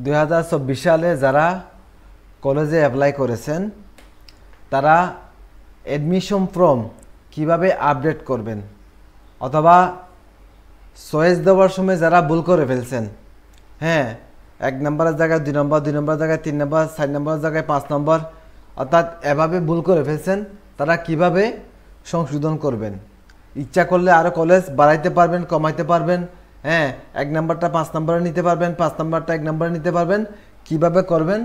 2024 সালে যারা কলেজে অ্যাপ্লাই করেছেন তারা অ্যাডমিশন ফর্ম কিভাবে আপডেট করবেন, অথবা চয়েস দেওয়ার সময় যারা ভুল করে ফেলছেন, হ্যাঁ, 1 নম্বরের জায়গায় 2 নম্বর, 2 নম্বরের জায়গায় 3 নম্বর, 4 নম্বরের জায়গায় 5 নম্বর, অর্থাৎ এভাবে ভুল করে ফেলছেন, তারা কিভাবে সংশোধন করবেন। ইচ্ছা করলে আরও কলেজ বাড়াইতে পারবেন, কমাইতে পারবেন, হ্যাঁ, 1 নম্বরটা 5 নম্বরে নিতে পারবেন, 5 নম্বরটা 1 নম্বরে নিতে পারবেন। কিভাবে করবেন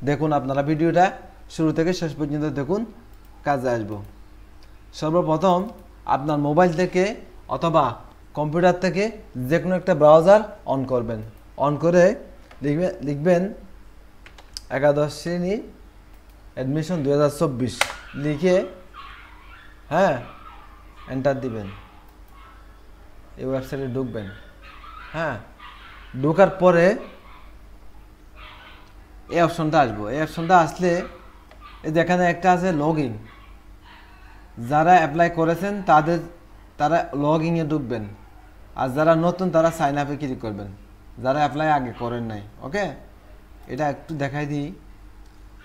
দেখুন, আপনারা ভিডিওটা শুরু থেকে শেষ পর্যন্ত দেখুন, কাজে আসব। সর্বপ্রথম আপনার মোবাইল থেকে অথবা কম্পিউটার থেকে যে কোনো একটা ব্রাউজার অন করবেন। অন করে লিখবেন একাদশ শ্রেণী অ্যাডমিশন 2024 লিখে, হ্যাঁ, এন্টার দিবেন। এই ওয়েবসাইটে ঢুকবেন। হ্যাঁ, ঢোকার পরে এই অপশনটা আসবো। এই অপশনটা আসলে এই যেখানে একটা আছে লগ ইন, যারা অ্যাপ্লাই করেছেন তারা লগ ইনে ঢুকবেন, আর যারা নতুন তারা সাইন আপে ক্লিক করবেন, যারা অ্যাপ্লাই আগে করেন নাই। ওকে, এটা একটু দেখাই দিই।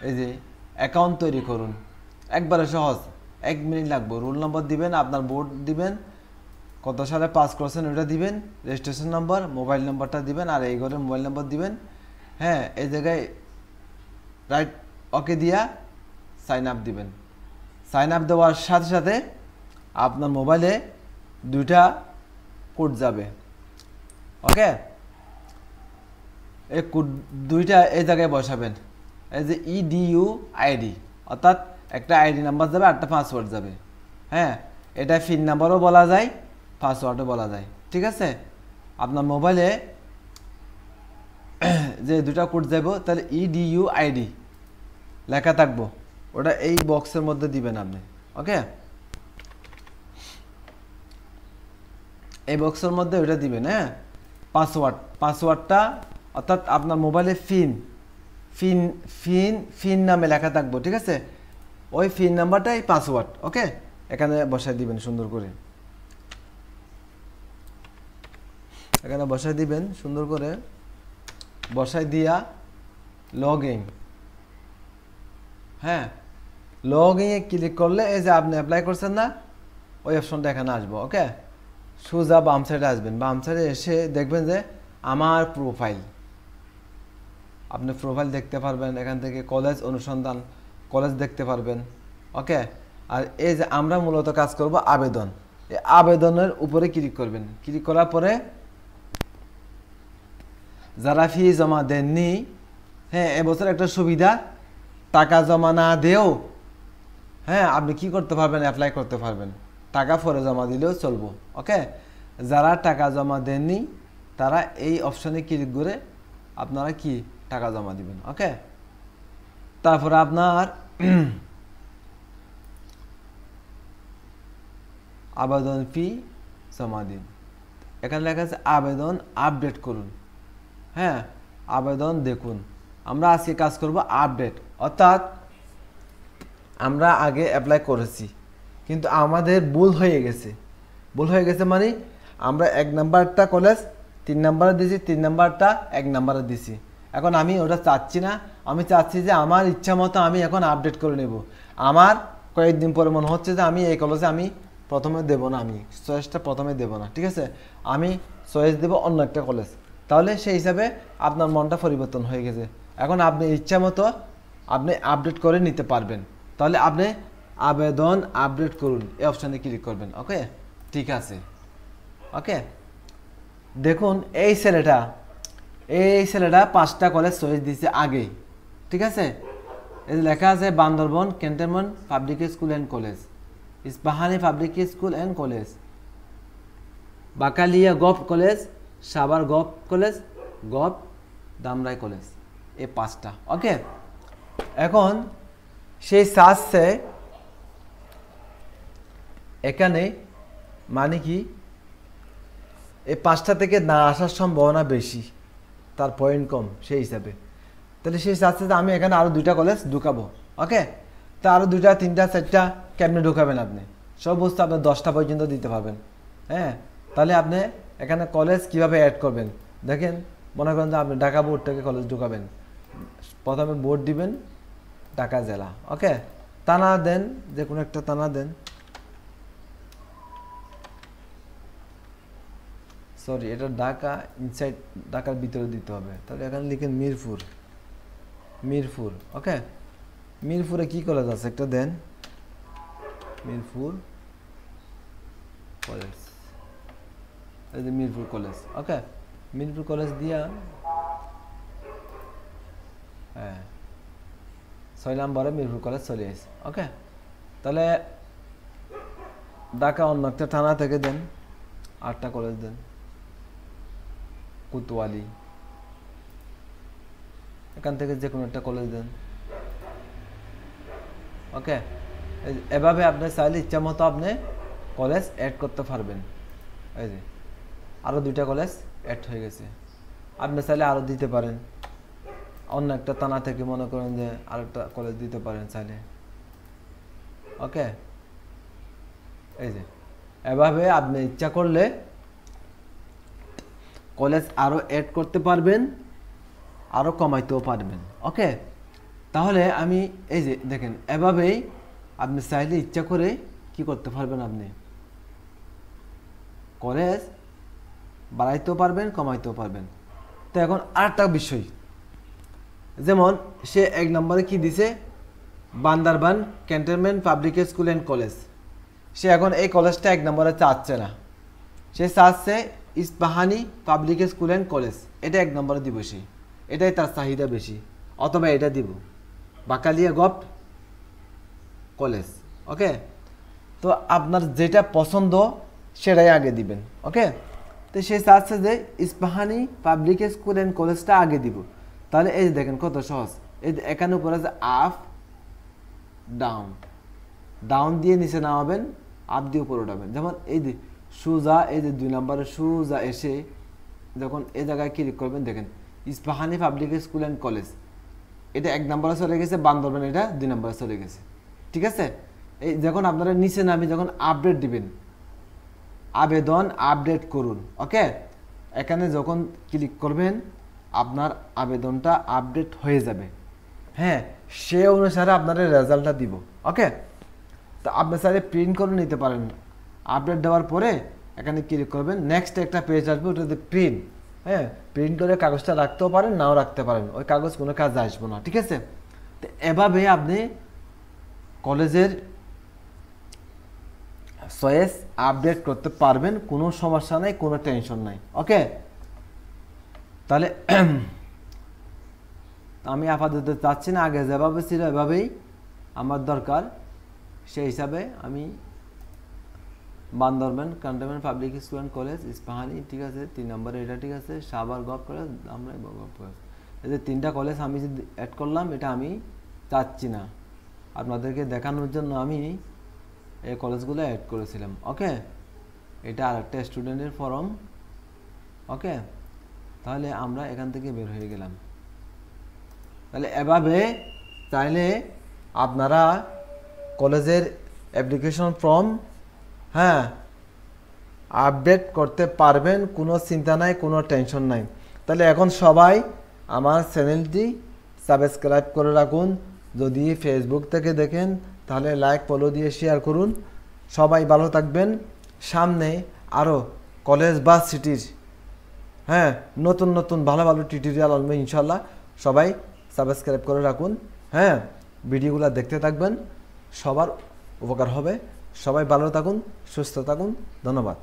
এই যে অ্যাকাউন্ট তৈরি করুন, একবারে সহজ, 1 মিনিট লাগবে। রোল নম্বর দিবেন, আপনার বোর্ড দিবেন, কত সালে পাস করছেন ওটা দিবেন, রেজিস্ট্রেশন নম্বর, মোবাইল নম্বরটা দিবেন, আর এই ঘরের মোবাইল নম্বর দিবেন। হ্যাঁ, এই জায়গায় রাইট ওকে দিয়া সাইন আপ দিবেন। সাইন আপ দেওয়ার সাথে সাথে আপনার মোবাইলে 2টা কোড যাবে। ওকে, এই কোড 2টা এই জায়গায় বসাবেন। এই যে EDU আইডি, অর্থাৎ একটা আইডি নাম্বার যাবে, একটা পাসওয়ার্ড যাবে। হ্যাঁ, এটা পিন নাম্বারও বলা যায়, পাসওয়ার্ডও বলা যায়। ঠিক আছে, আপনার মোবাইলে যে 2টা কোড যাব, তাহলে EDU আইডি লেখা থাকবো, ওটা এই বক্সের মধ্যে দিবেন আপনি। ওকে, এই বক্সের মধ্যে ওটা দিবেন। হ্যাঁ, পাসওয়ার্ডটা অর্থাৎ আপনার মোবাইলে ফিন নামে লেখা থাকবো। ঠিক আছে, ওই ফিন নাম্বারটাই পাসওয়ার্ড। ওকে, এখানে বসাই দিবেন সুন্দর করে, এখানে বসাই দিবেন সুন্দর করে। বসাই দিয়া লগ ইন, হ্যাঁ, লগ ইনে ক্লিক করলে এই যে আপনি অ্যাপ্লাই করছেন না, ওই অপশনটা এখানে আসবো। ওকে, সোজা বাম সাইডে আসবেন। বাম সাইডে এসে দেখবেন যে আমার প্রোফাইল, আপনি প্রোফাইল দেখতে পারবেন। এখান থেকে কলেজ অনুসন্ধান, কলেজ দেখতে পারবেন। ওকে, আর এই যে আমরা মূলত কাজ করব আবেদন, এই আবেদনের উপরে ক্লিক করবেন। ক্লিক করার পরে যারা ফি জমা দেননি, হ্যাঁ, এবছর একটা সুবিধা, টাকা জমা না দেও, হ্যাঁ, আপনি কি করতে পারবেন, অ্যাপ্লাই করতে পারবেন। টাকা পরে জমা দিলেও চলবো। ওকে, যারা টাকা জমা দেননি তারা এই অপশনে ক্লিক করে আপনারা কি টাকা জমা দিবেন। ওকে, তারপরে আপনার আবেদন ফি জমা দিন। এখানে লেখা আছে আবেদন আপডেট করুন। হ্যাঁ, আবেদন দেখুন। আমরা আজকে কাজ করব আপডেট, অর্থাৎ আমরা আগে অ্যাপ্লাই করেছি কিন্তু আমাদের ভুল হয়ে গেছে। ভুল হয়ে গেছে মানে আমরা 1 নাম্বারটা কলেজ 3 নাম্বারে দিয়েছি, 3 নাম্বারটা 1 নাম্বারে দিয়েছি। এখন আমি ওটা চাচ্ছি না, আমি চাচ্ছি যে আমার ইচ্ছা মতো আমি এখন আপডেট করে নেব। আমার কয়েকদিন পরে মনে হচ্ছে যে আমি এই কলেজে আমি প্রথমে দেব না, আমি চয়েসটা প্রথমে দেব না। ঠিক আছে, আমি চয়েস দেব অন্য একটা কলেজ। তাহলে সেই হিসাবে আপনার মনটা পরিবর্তন হয়ে গেছে। এখন আপনি ইচ্ছা মতো আপনি আপডেট করে নিতে পারবেন। তাহলে আপনি আবেদন আপডেট করুন, এই অপশানে ক্লিক করবেন। ওকে, ঠিক আছে। ওকে, দেখুন এই ছেলেটা 5টা কলেজ চয়েস দিয়েছে আগেই। ঠিক আছে, এই লেখা আছে Bandarban cantonment public school and college, Ispahani public school and college, Bakalia govt college, Savar govt college, govt Dhamrai college, এই 5টা। ওকে, এখন সেই চাচ্ছে এখানে মানে কি এই 5টা থেকে না আসার সম্ভাবনা বেশি, তার পয়েন্ট কম সেই হিসাবে। তাহলে সেই চাচ্ছে যে আমি এখানে আরও 2টা কলেজ ঢুকাবো। ওকে, তা আরও 2টা 3টা 4টা কেমনে ঢুকাবেন আপনি? সব বস্তু আপনি 10টা পর্যন্ত দিতে পারবেন। হ্যাঁ, তাহলে আপনি এখানে কলেজ কিভাবে অ্যাড করবেন দেখেন। মনে করেন যে আপনি ঢাকা বোর্ড থেকে কলেজ ঢুকাবেন, প্রথমে বোর্ড দিবেন ঢাকা জেলা, ওকে, থানা দেন, যে কোনো একটা থানা দেন, সরি এটা ঢাকা ইনসাইড ঢাকার ভিতরে দিতে হবে, তাহলে এখানে লিখেন মিরপুর, মিরপুর, ওকে। মিরপুরে কি কলেজ আছে একটা দেন, মিরপুর কলেজ, এই যে মিরপুর কলেজ, ওকে। মিরপুর কলেজ দিয়া হ্যাঁ 6 নম্বরে মিরপুর কলেজ চলে আসে, ওকে। তাহলে ঢাকা অন্য একটা থানা থেকে দেন, 8টা কলেজ দেন, কোতোয়ালি, এখান থেকে যে কোনো একটা কলেজ দেন, ওকে। এভাবে আপনি চাইলে ইচ্ছা মতো আপনি কলেজ অ্যাড করতে পারবেন। এই যে আরও 2টা কলেজ অ্যাড হয়ে গেছে, আপনি চাইলে আরও দিতে পারেন, অন্য একটা থানা থেকে মনে করেন যে আরেকটা কলেজ দিতে পারেন চাইলে, ওকে। এই যে এভাবে আপনি ইচ্ছা করলে কলেজ আরও অ্যাড করতে পারবেন, আরও কমাইতেও পারবেন, ওকে। তাহলে আমি এই যে দেখেন এভাবেই আপনি চাইলে ইচ্ছা করে কি করতে পারবেন, আপনি কলেজ বাড়াইতেও পারবেন, কমাইতেও পারবেন। তো এখন আরেকটা বিষয়, যেমন সে 1 নম্বরে কি দিছে, Bandarban cantonment public school and college, সে এখন এই কলেজটা 1 নম্বরে চাচ্ছে না, সে চাচ্ছে Ispahani public school and college, এটা 1 নম্বরে দিব সে, এটাই তার চাহিদা বেশি, অথবা এটা দিব বাকালিয়া গভট কলেজ, ওকে। তো আপনার যেটা পছন্দ সেটাই আগে দিবেন, ওকে। তো সে চাচ্ছে যে ইস্পাহানি পাবলিক স্কুল অ্যান্ড কলেজটা আগে দিব, তাহলে এই যে দেখেন কত সহজ, এই যে এখানে উপরে আছে আপ ডাউন, ডাউন দিয়ে নিচে নামাবেন, আপ দিয়ে উপরে উঠাবেন। যেমন এই যে সুজা, এই যে 2 নম্বরে সুজা এসে যখন এই জায়গায় ক্লিক করবেন, দেখেন Ispahani public school and college, এটা 1 নম্বরে চলে গেছে, বান্দরবান এটা 2 নম্বরে চলে গেছে, ঠিক আছে। এই যখন আপনারা নিচে নামি যখন আপডেট দিবেন, আবেদন আপডেট করুন, ওকে, এখানে যখন ক্লিক করবেন আপনার আবেদনটা আপডেট হয়ে যাবে, হ্যাঁ, সে অনুসারে আপনার রেজাল্টটা দিব, ওকে। তো আপনি চাইলে প্রিন্ট করে নিতে পারেন, আপডেট দেওয়ার পরে এখানে ক্লিক করবেন, নেক্সট একটা পেজ আসবে, ওটাতে প্রিন্ট, হ্যাঁ, প্রিন্ট করে কাগজটা রাখতেও পারেন, নাও রাখতে পারেন, ওই কাগজ কোনো কাজে আসবে না, ঠিক আছে। তো এভাবে আপনি কলেজের চয়েস আপডেট করতে পারবেন, কোনো সমস্যা নাই, কোনো টেনশন নাই, ওকে। তাহলে আমি আপাতত চাচ্ছি না, আগে যেভাবে ছিল এভাবেই আমার দরকার, সেই হিসাবে আমি Bandarban cantonment public school and college Ispahani, ঠিক আছে, 3 নম্বরে এটা, ঠিক আছে, সাভার গভ কলেজ, আমরা গভ কলেজ, এই যে 3টা কলেজ আমি যদি অ্যাড করলাম, এটা আমি চাচ্ছি না, আপনাদেরকে দেখানোর জন্য আমি এই কলেজগুলো অ্যাড করেছিলাম, ওকে। এটা আরেকটা স্টুডেন্টের ফর্ম, ওকে। তাহলে আমরা এখান থেকে বের হয়ে গেলাম। তাহলে এভাবে চাইলে আপনারা কলেজের অ্যাপ্লিকেশন ফর্ম, হ্যাঁ, আপডেট করতে পারবেন, কোনো চিন্তা নাই, কোনো টেনশন নাই। তাহলে এখন সবাই আমার চ্যানেলটি সাবস্ক্রাইব করে রাখুন, যদি ফেসবুক থেকে দেখেন তাহলে লাইক ফলো দিয়ে শেয়ার করুন। সবাই ভালো থাকবেন, সামনে আরও কলেজ বা সিটির, হ্যাঁ, নতুন নতুন ভালো ভালো টিউটোরিয়াল আনবে ইনশাল্লাহ, সবাই সাবস্ক্রাইব করে রাখুন, হ্যাঁ, ভিডিওগুলো দেখতে থাকবেন, সবার উপকার হবে। সবাই ভালো থাকুন, সুস্থ থাকুন, ধন্যবাদ।